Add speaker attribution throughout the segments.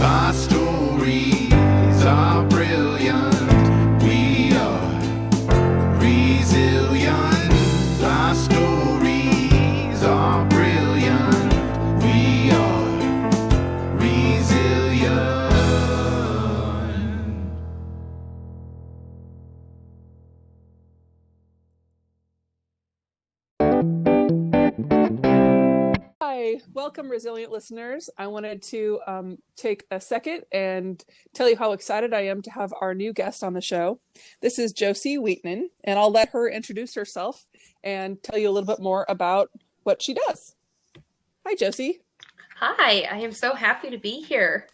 Speaker 1: Our stories are brilliant. We are resilient. Our stories are brilliant. We are resilient.
Speaker 2: Hi, welcome, resilient listeners. I wanted to take a second and tell you how excited I am to have our new guest on the show. This is Jocey Wiitanen, and I'll let her introduce herself and tell you a little bit more about what she does. Hi, Jocey.
Speaker 3: Hi, I am so happy to be here.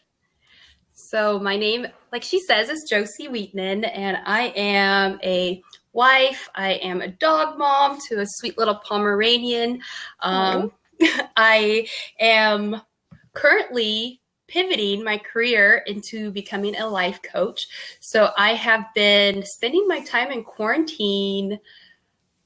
Speaker 3: So my name, like she says, is Jocey Wiitanen, and I am a wife. I am a dog mom to a sweet little Pomeranian. I am currently pivoting my career into becoming a life coach. So I have been spending my time in quarantine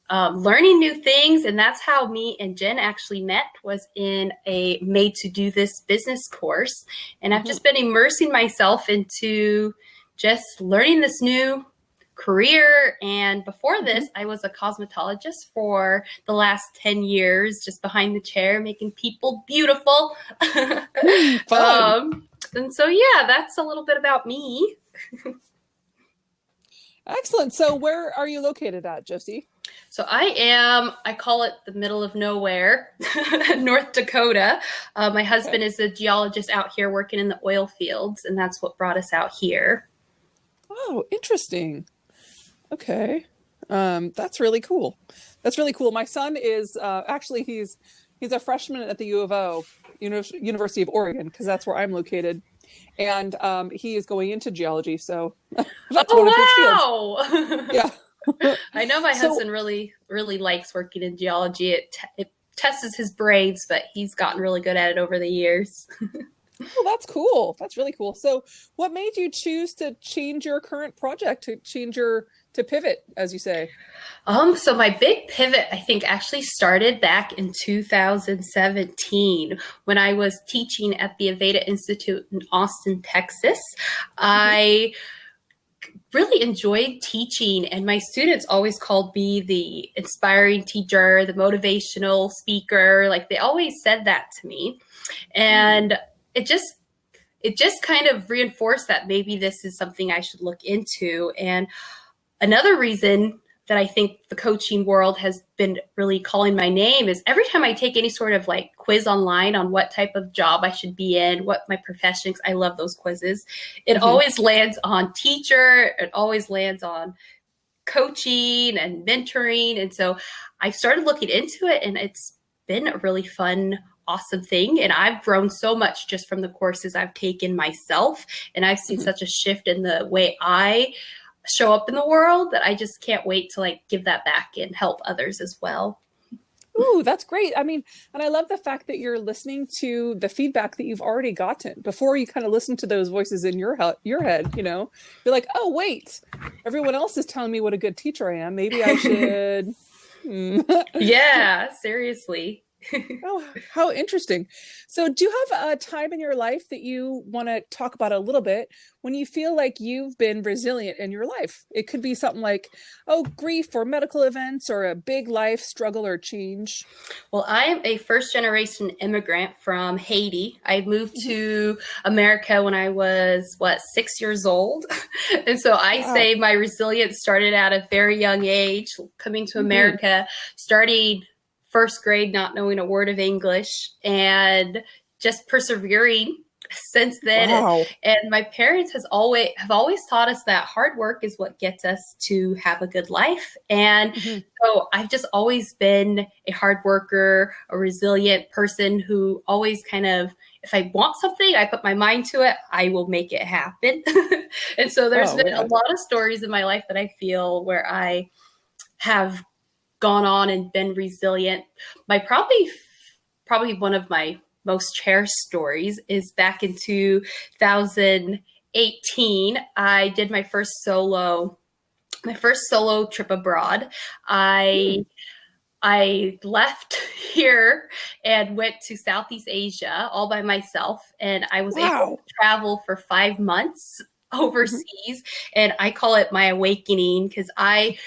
Speaker 3: learning new things. And that's how me and Jen actually met, was in a Made to Do This business course. And I've just been immersing myself into just learning this new career. And before this, I was a cosmetologist for the last 10 years, just behind the chair, making people beautiful. And so, yeah, that's a little bit about me.
Speaker 2: Excellent. So where are you located at, Jocey?
Speaker 3: So I call it the middle of nowhere, North Dakota. My husband is a geologist out here working in the oil fields, and that's what brought us out here.
Speaker 2: Oh, interesting. Okay. That's really cool. That's really cool. My son is actually he's a freshman at the U of O, University of Oregon, because that's where I'm located. And he is going into geology, so that's one of his fields. Yeah.
Speaker 3: I know my husband really, really likes working in geology. It tests his brains, but he's gotten really good at it over the years.
Speaker 2: Oh, that's cool. That's really cool. So what made you choose to change your current project, to pivot, as you say?
Speaker 3: So my big pivot, I think, actually started back in 2017 when I was teaching at the Aveda Institute in Austin, Texas. I really enjoyed teaching, and my students always called me the inspiring teacher, the motivational speaker. Like, they always said that to me. And it just kind of reinforced that maybe this is something I should look into. And another reason that I think the coaching world has been really calling my name is every time I take any sort of like quiz online on what type of job I should be in, what my profession, 'cause I love those quizzes, it always lands on teacher, it always lands on coaching and mentoring. And so I started looking into it, and it's been a really fun, awesome thing. And I've grown so much just from the courses I've taken myself. And I've seen such a shift in the way I show up in the world that I just can't wait to like give that back and help others as well.
Speaker 2: Ooh, that's great. I mean, and I love the fact that you're listening to the feedback that you've already gotten before you kind of listen to those voices in your head, you're like, oh, wait, everyone else is telling me what a good teacher I am. Maybe I should.
Speaker 3: Yeah, seriously.
Speaker 2: Oh, how interesting. So do you have a time in your life that you want to talk about a little bit when you feel like you've been resilient in your life? It could be something like, oh, grief or medical events or a big life struggle or change.
Speaker 3: Well, I am a first-generation immigrant from Haiti. I moved to America when I was, 6 years old. And so I say my resilience started at a very young age, coming to America, starting first grade, not knowing a word of English, and just persevering since then.
Speaker 2: Wow.
Speaker 3: And my parents have always taught us that hard work is what gets us to have a good life. And so I've just always been a hard worker, a resilient person who always kind of, if I want something, I put my mind to it, I will make it happen. And so there's been a lot of stories in my life that I feel where I have gone on and been resilient. My probably one of my most cherished stories is back in 2018. I did my first solo trip abroad. I I left here and went to Southeast Asia all by myself. And I was able to travel for 5 months overseas. And I call it my awakening because it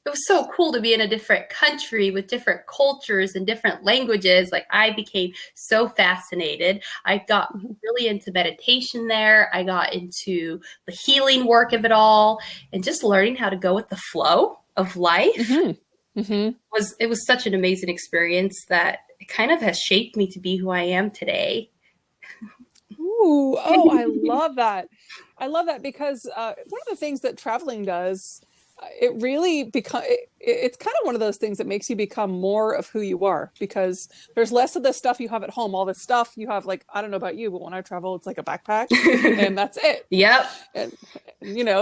Speaker 3: was so cool to be in a different country with different cultures and different languages. Like I became so fascinated. I got really into meditation there. I got into the healing work of it all and just learning how to go with the flow of life. It was such an amazing experience that it kind of has shaped me to be who I am today.
Speaker 2: Ooh, oh, I love that. I love that because one of the things that traveling does, it really it's kind of one of those things that makes you become more of who you are, because there's less of the stuff you have at home. All the stuff you have, like, I don't know about you, but when I travel, it's like a backpack and that's it.
Speaker 3: Yep.
Speaker 2: And,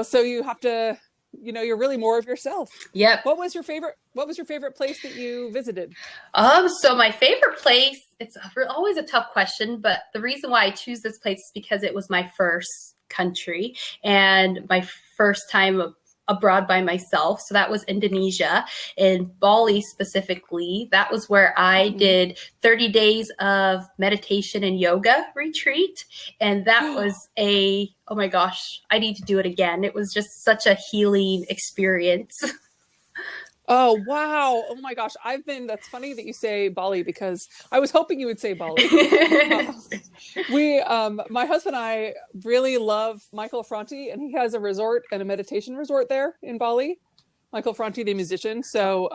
Speaker 2: so you have to, you're really more of yourself.
Speaker 3: Yep.
Speaker 2: What was your favorite place that you visited?
Speaker 3: So my favorite place, it's always a tough question, but the reason why I choose this place is because it was my first country and my first time abroad by myself. So that was Indonesia, and Bali specifically. That was where I did 30 days of meditation and yoga retreat. And that was oh my gosh, I need to do it again. It was just such a healing experience.
Speaker 2: Oh, wow. Oh my gosh. That's funny that you say Bali, because I was hoping you would say Bali. My husband and I really love Michael Franti, and he has a resort and a meditation resort there in Bali. Michael Franti, the musician. So,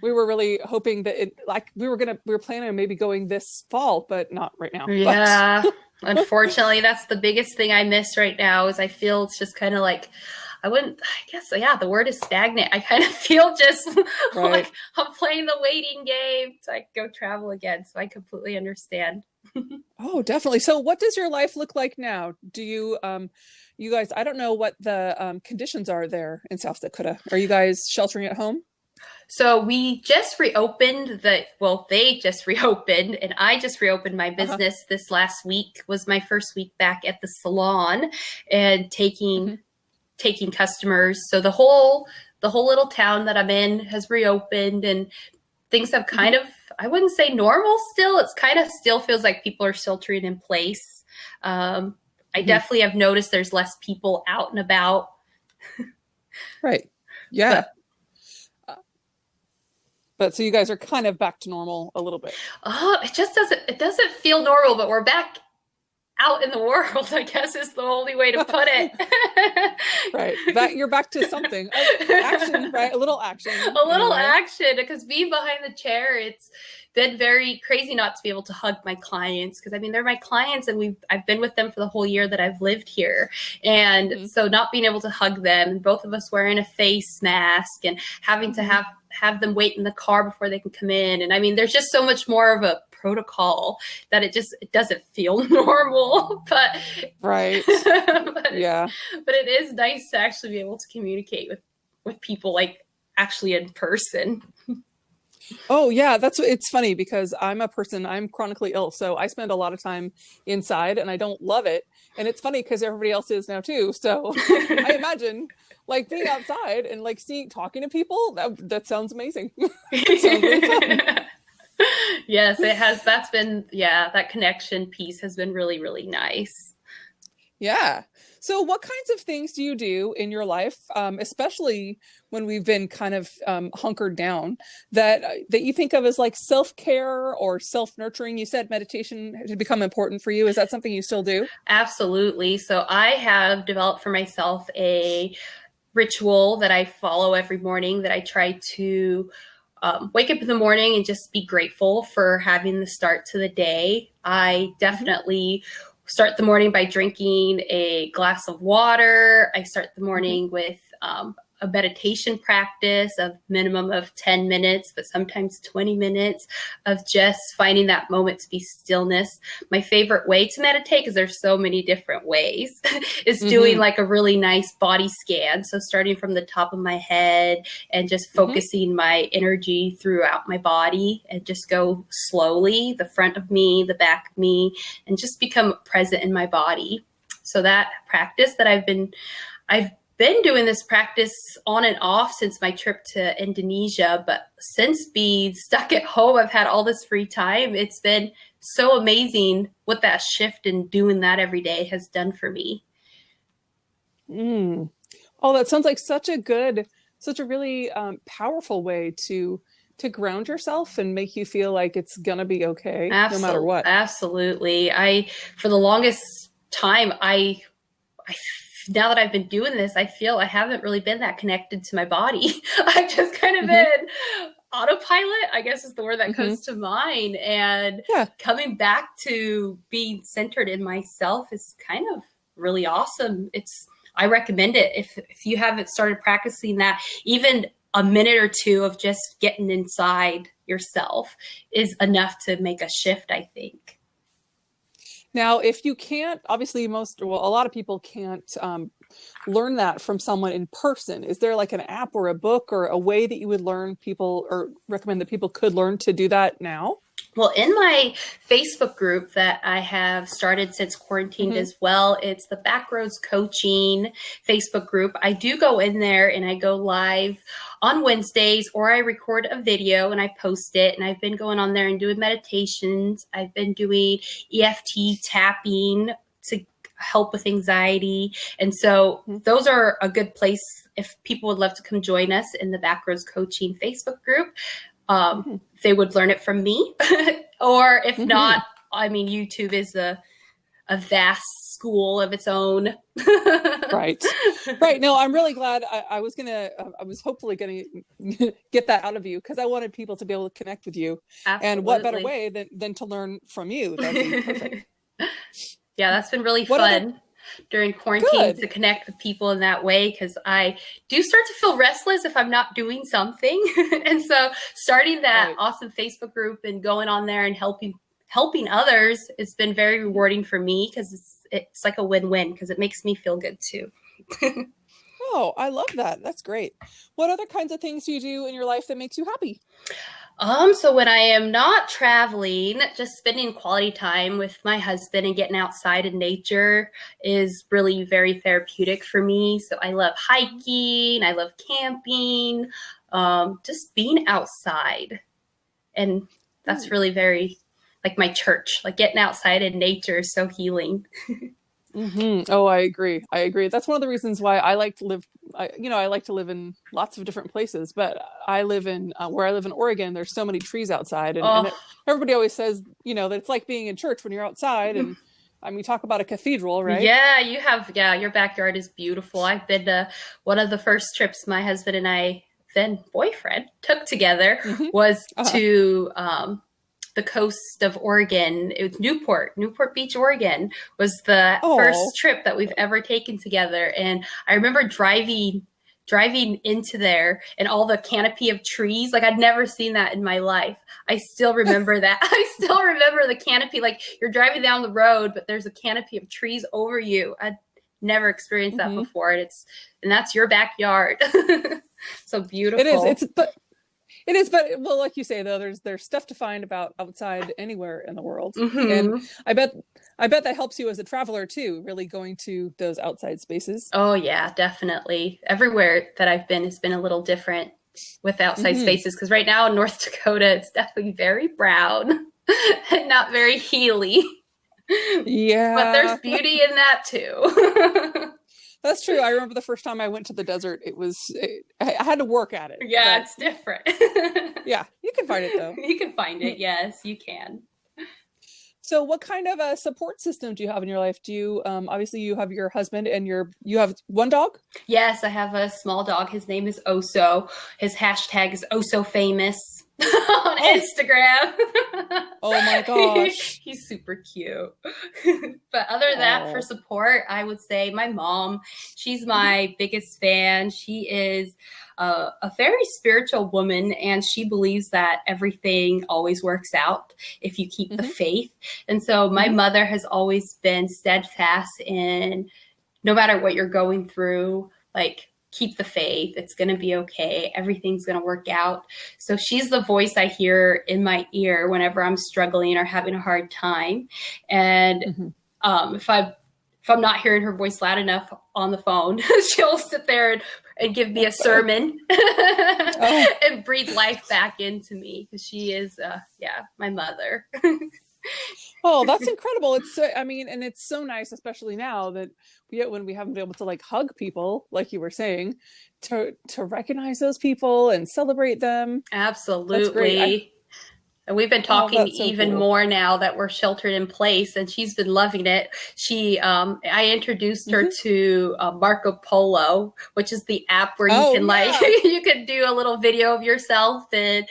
Speaker 2: we were really hoping that we were planning on maybe going this fall, but not right now.
Speaker 3: Yeah. Unfortunately, that's the biggest thing I miss right now is I feel it's just kind of like, the word is stagnant. I kind of feel just like I'm playing the waiting game to go travel again. So I completely understand.
Speaker 2: Oh, definitely. So what does your life look like now? Do you, you guys, I don't know what the conditions are there in South Dakota. Are you guys sheltering at home?
Speaker 3: So we just reopened they just reopened, and I just reopened my business this last week. Was my first week back at the salon and taking customers. So the whole little town that I'm in has reopened, and things have kind of, I wouldn't say normal still. It's kind of still feels like people are sheltering in place. I definitely have noticed there's less people out and about.
Speaker 2: Right. Yeah. But so you guys are kind of back to normal a little bit.
Speaker 3: It doesn't feel normal, but we're back out in the world, I guess is the only way to put it.
Speaker 2: Right. You're back to something. Action, right? A little action.
Speaker 3: Action, because being behind the chair, it's been very crazy not to be able to hug my clients, because they're my clients and I've been with them for the whole year that I've lived here. And so not being able to hug them, and both of us wearing a face mask and having to have them wait in the car before they can come in. And there's just so much more of a protocol that it doesn't feel normal, but
Speaker 2: right.
Speaker 3: but
Speaker 2: yeah.
Speaker 3: But it is nice to actually be able to communicate with people like actually in person.
Speaker 2: Oh yeah, it's funny because I'm chronically ill, so I spend a lot of time inside and I don't love it. And it's funny because everybody else is now too. So I imagine like being outside and like talking to people, that sounds amazing. It sounds really fun.
Speaker 3: Yes, it has. That's been, that connection piece has been really, really nice.
Speaker 2: Yeah. So what kinds of things do you do in your life, especially when we've been kind of hunkered down, that you think of as like self-care or self-nurturing? You said meditation had become important for you. Is that something you still do?
Speaker 3: Absolutely. So I have developed for myself a ritual that I follow every morning, that I try to wake up in the morning and just be grateful for having the start to the day. I definitely start the morning by drinking a glass of water. I start the morning with a meditation practice of minimum of 10 minutes, but sometimes 20 minutes of just finding that moment to be stillness. My favorite way to meditate, because there's so many different ways, is doing like a really nice body scan. So starting from the top of my head and just focusing my energy throughout my body, and just go slowly, the front of me, the back of me, and just become present in my body. So that practice that I've been doing this practice on and off since my trip to Indonesia, but since being stuck at home, I've had all this free time. It's been so amazing what that shift and doing that every day has done for me.
Speaker 2: Mm. Oh, that sounds like such a really powerful way to ground yourself and make you feel like it's gonna be okay, no matter what.
Speaker 3: Absolutely. For the longest time, now that I've been doing this, I feel I haven't really been that connected to my body. I've just kind of been autopilot, I guess is the word that comes to mind. And coming back to being centered in myself is kind of really awesome. I recommend it if you haven't started practicing that, even a minute or two of just getting inside yourself is enough to make a shift, I think.
Speaker 2: Now, if you can't, obviously a lot of people can't learn that from someone in person. Is there like an app or a book or a way that you would recommend that people could learn to do that now?
Speaker 3: Well, in my Facebook group that I have started since quarantined as well, it's the Backroads Coaching Facebook group. I do go in there and I go live on Wednesdays, or I record a video and I post it. And I've been going on there and doing meditations. I've been doing EFT tapping to help with anxiety. And so those are a good place if people would love to come join us in the Backroads Coaching Facebook group. They would learn it from me, or if not, I mean, YouTube is a vast school of its own.
Speaker 2: Right. No, I'm really glad. I was hopefully going to get that out of you because I wanted people to be able to connect with you.
Speaker 3: Absolutely.
Speaker 2: And what better way than to learn from you? That'd be perfect.
Speaker 3: Yeah, that's been really fun during quarantine to connect with people in that way, because I do start to feel restless if I'm not doing something. And so starting that awesome Facebook group and going on there and helping others, it's been very rewarding for me because it's like a win-win because it makes me feel good too.
Speaker 2: Oh, I love that. That's great. What other kinds of things do you do in your life that makes you happy?
Speaker 3: So when I am not traveling, just spending quality time with my husband and getting outside in nature is really very therapeutic for me. So I love hiking, I love camping, just being outside. And that's really very like my church, like getting outside in nature is so healing.
Speaker 2: Oh, I agree. That's one of the reasons why I like to live. I like to live in lots of different places, but I live in where I live in Oregon. There's so many trees outside, and everybody always says, that it's like being in church when you're outside. And I mean, talk about a cathedral, right?
Speaker 3: Yeah, your backyard is beautiful. I've been to one of the first trips my husband and I, then boyfriend, took together was to the coast of Oregon. It was Newport Beach, Oregon was the first trip that we've ever taken together. And I remember driving into there and all the canopy of trees. Like I'd never seen that in my life. I still remember that. I still remember the canopy, like you're driving down the road, but there's a canopy of trees over you. I'd never experienced that before. And that's your backyard. So beautiful.
Speaker 2: It is, but well, like you say though, there's stuff to find about outside anywhere in the world, and I bet that helps you as a traveler too. Really going to those outside spaces.
Speaker 3: Oh yeah, definitely. Everywhere that I've been has been a little different with outside spaces because right now in North Dakota, it's definitely very brown and not very healy.
Speaker 2: Yeah,
Speaker 3: but there's beauty in that too.
Speaker 2: That's true. I remember the first time I went to the desert, I had to work at it.
Speaker 3: Yeah, it's different.
Speaker 2: Yeah, you can find it though.
Speaker 3: You can find it. Yes, you can.
Speaker 2: So what kind of a support system do you have in your life? Do you, obviously you have your husband and you have one dog?
Speaker 3: Yes, I have a small dog. His name is Oso. His hashtag is Oso famous on Instagram.
Speaker 2: Oh my gosh.
Speaker 3: He's super cute. But other than that, for support, I would say my mom. She's my biggest fan. She is a very spiritual woman, and she believes that everything always works out if you keep the faith. And so my mother has always been steadfast in no matter what you're going through, like, keep the faith. It's going to be okay. Everything's going to work out. So she's the voice I hear in my ear whenever I'm struggling or having a hard time. And if if I'm not hearing her voice loud enough on the phone, she'll sit there and give me a sermon and breathe life back into me, because she is, my mother.
Speaker 2: Oh, that's incredible. It's so, I mean, and it's so nice, especially now that when we haven't been able to like hug people, like you were saying, to recognize those people and celebrate them.
Speaker 3: Absolutely.
Speaker 2: That's great.
Speaker 3: And we've been talking
Speaker 2: so
Speaker 3: even
Speaker 2: cool.
Speaker 3: more now that we're sheltered in place, and she's been loving it. I introduced her to Marco Polo, which is the app where you can you can do a little video of yourself and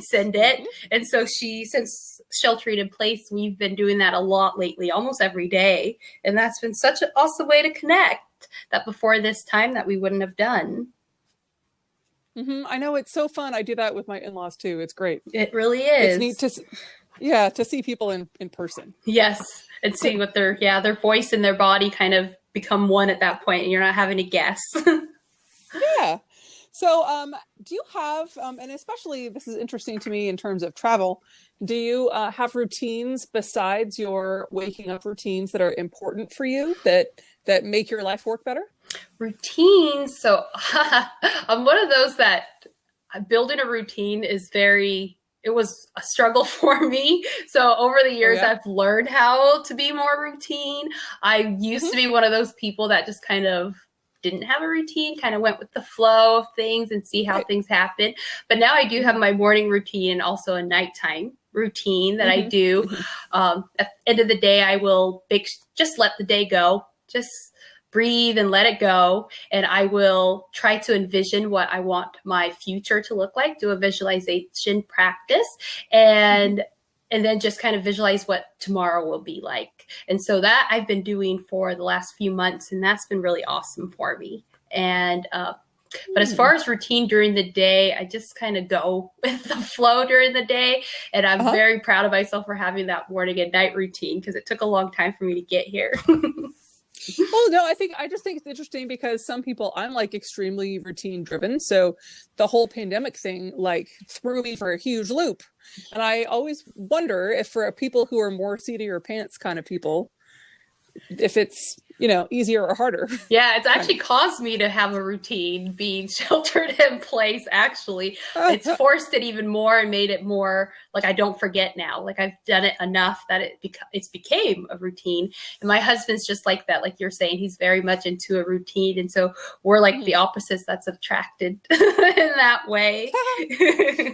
Speaker 3: send it. And so since sheltering in place, we've been doing that a lot lately, almost every day. And that's been such an awesome way to connect that before this time that we wouldn't have done.
Speaker 2: I know, it's so fun. I do that with my in-laws too. It's great.
Speaker 3: It really is.
Speaker 2: It's neat to see people in person.
Speaker 3: Yes, and see what their voice and their body kind of become one at that point, and you're not having to guess.
Speaker 2: Yeah. So, do you have, and especially this is interesting to me in terms of travel, do you have routines besides your waking up routines that are important for you that make your life work better?
Speaker 3: Routines. So I'm one of those that building a routine it was a struggle for me. So over the years, I've learned how to be more routine. I used to be one of those people that just kind of didn't have a routine, kind of went with the flow of things and see how things happen. But now I do have my morning routine and also a nighttime routine that I do. At the end of the day, I will just let the day go. Just breathe and let it go. And I will try to envision what I want my future to look like, do a visualization practice, and then just kind of visualize what tomorrow will be like. And so that I've been doing for the last few months, and that's been really awesome for me. And, but as far as routine during the day, I just kind of go with the flow during the day. And I'm very proud of myself for having that morning and night routine, because it took a long time for me to get here.
Speaker 2: Well, no, I just think it's interesting because some people, I'm like extremely routine driven. So the whole pandemic thing like threw me for a huge loop. And I always wonder if for people who are more seat of your pants kind of people, if it's, easier or harder.
Speaker 3: Yeah, it's actually caused me to have a routine being sheltered in place. Actually, it's forced it even more and made it more like I don't forget now. Like I've done it enough that it's became a routine. And my husband's just like that. Like you're saying, he's very much into a routine. And so we're like the opposites that's attracted in that way.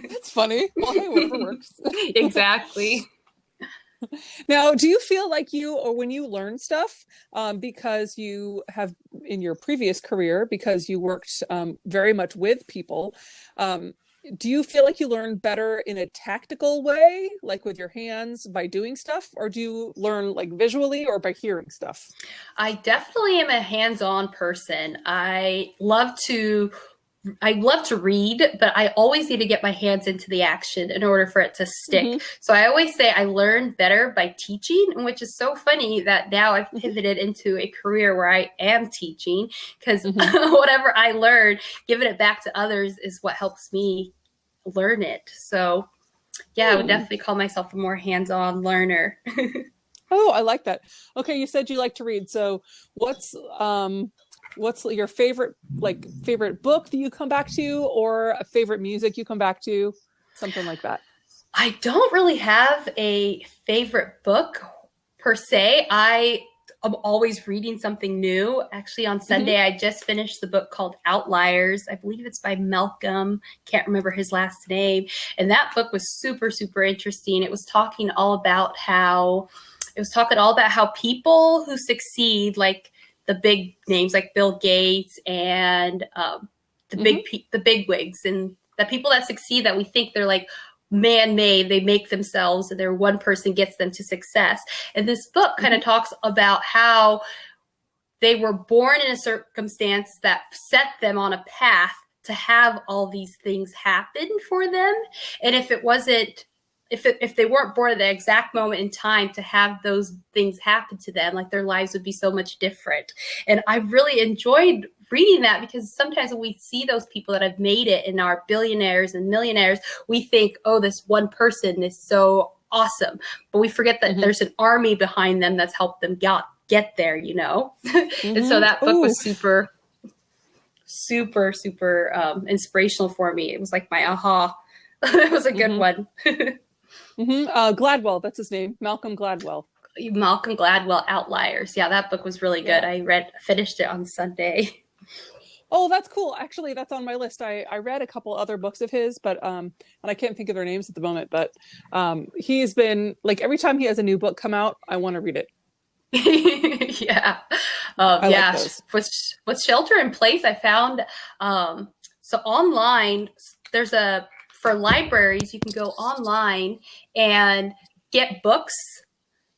Speaker 2: That's funny. Well, hey, whatever works.
Speaker 3: Exactly.
Speaker 2: Now, do you feel like when you learn stuff, because you have in your previous career, because you worked very much with people, do you feel like you learn better in a tactical way, like with your hands by doing stuff, or do you learn like visually or by hearing stuff?
Speaker 3: I definitely am a hands-on person. I love to read, but I always need to get my hands into the action in order for it to stick. So I always say I learn better by teaching, which is so funny that now I've pivoted into a career where I am teaching, because whatever I learn, giving it back to others is what helps me learn it. So yeah, I would definitely call myself a more hands-on learner.
Speaker 2: Oh, I like that. Okay, you said you like to read. So what's your favorite book that you come back to, or a favorite music you come back to, something like that?
Speaker 3: I don't really have a favorite book per se. I'm always reading something new. Actually, on Sunday, I just finished the book called Outliers. I believe it's by Malcolm. Can't remember his last name. And that book was super, super interesting. It was talking all about how people who succeed, like the big names like Bill Gates and the big wigs, and the people that succeed that we think they're like man-made, they make themselves and they're one person gets them to success. And this book kind of talks about how they were born in a circumstance that set them on a path to have all these things happen for them. And if they weren't born at the exact moment in time to have those things happen to them, like their lives would be so much different. And I really enjoyed reading that, because sometimes when we see those people that have made it and are billionaires and millionaires, we think, oh, this one person is so awesome. But we forget that there's an army behind them that's helped them get there, you know? And so that book was super inspirational for me. It was like my aha. It was a good one.
Speaker 2: Gladwell, that's his name. Malcolm Gladwell.
Speaker 3: Malcolm Gladwell, Outliers. Yeah, that book was really good. I finished it on Sunday.
Speaker 2: Oh, that's cool. Actually, that's on my list. I read a couple other books of his, but and I can't think of their names at the moment, but he's been like, every time he has a new book come out, I want to read it.
Speaker 3: Yeah.
Speaker 2: Like
Speaker 3: with Shelter in Place, I found so online for libraries, you can go online and get books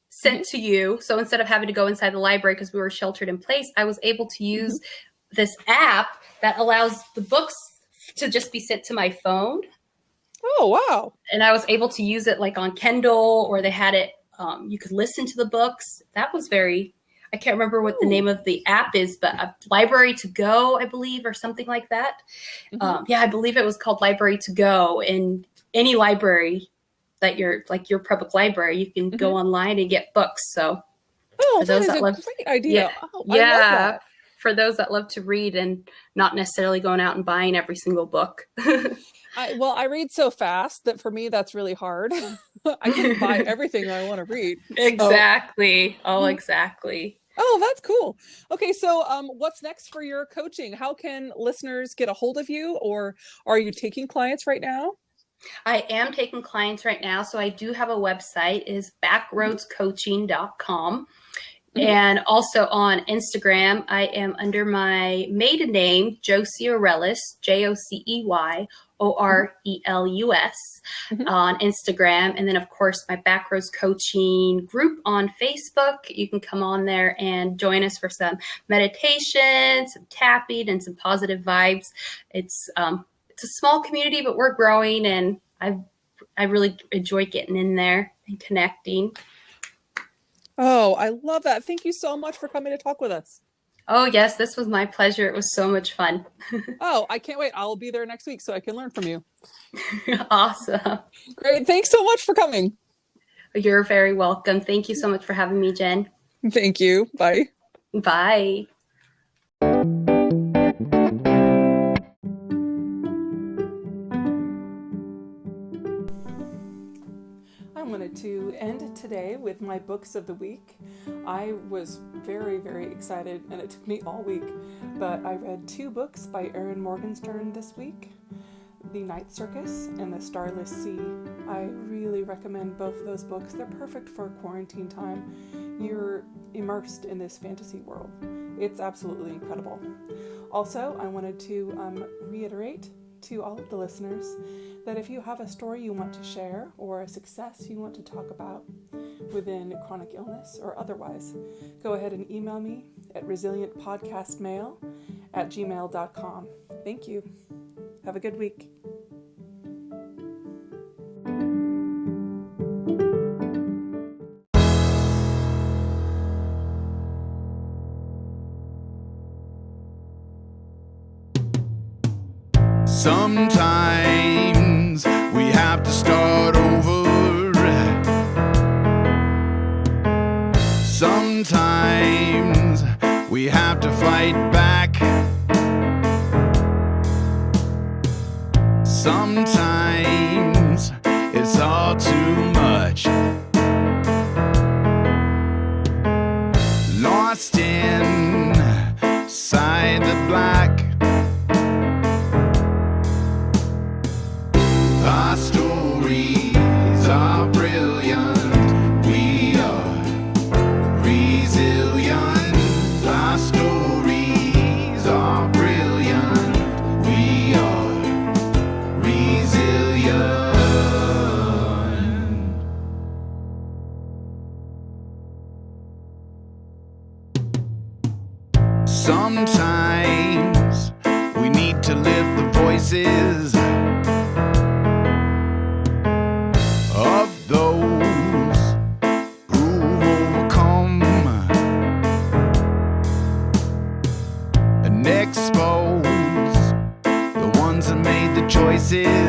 Speaker 3: sent to you. So instead of having to go inside the library because we were sheltered in place, I was able to use this app that allows the books to just be sent to my phone.
Speaker 2: Oh, wow.
Speaker 3: And I was able to use it like on Kindle, or they had it, you could listen to the books. That was I can't remember what the name of the app is, but a Library to Go, I believe, or something like that. I believe it was called Library to Go. In any library that your public library, you can go online and get books. So
Speaker 2: that is a great idea. I love that.
Speaker 3: For those that love to read and not necessarily going out and buying every single book.
Speaker 2: I read so fast that for me, that's really hard. I can buy everything I want to read.
Speaker 3: Exactly. Exactly.
Speaker 2: Oh, that's cool. Okay. So what's next for your coaching? How can listeners get a hold of you, or are you taking clients right now?
Speaker 3: I am taking clients right now. So I do have a website, is backroadscoaching.com. And also on Instagram, I am under my maiden name, Jocey Orelus, JOCEYORELUS on Instagram. And then, of course, my Backroads Coaching group on Facebook. You can come on there and join us for some meditation, some tapping, and some positive vibes. It's a small community, but we're growing, and I really enjoy getting in there and connecting.
Speaker 2: Oh, I love that. Thank you so much for coming to talk with us.
Speaker 3: Oh, yes, this was my pleasure. It was so much fun.
Speaker 2: Oh, I can't wait. I'll be there next week so I can learn from you.
Speaker 3: Awesome.
Speaker 2: Great. Thanks so much for coming.
Speaker 3: You're very welcome. Thank you so much for having me, Jen.
Speaker 2: Thank you. Bye.
Speaker 3: Bye.
Speaker 2: I wanted to end today with my books of the week. I was very, very excited, and it took me all week, but I read 2 books by Erin Morgenstern this week, The Night Circus and The Starless Sea. I really recommend both of those books. They're perfect for quarantine time. You're immersed in this fantasy world. It's absolutely incredible. Also, I wanted to reiterate to all of the listeners that if you have a story you want to share or a success you want to talk about within chronic illness or otherwise, go ahead and email me at resilientpodcastmail@gmail.com. Thank you. Have a good week.
Speaker 1: Sometimes we have to start over. Sometimes we have to fight back. Sometimes it's all too much. Lost inside the black. Our stories are brilliant. We are resilient. Our stories are brilliant. We are resilient. Sometimes we need to lift the voices of those who've overcome and expose the ones that made the choices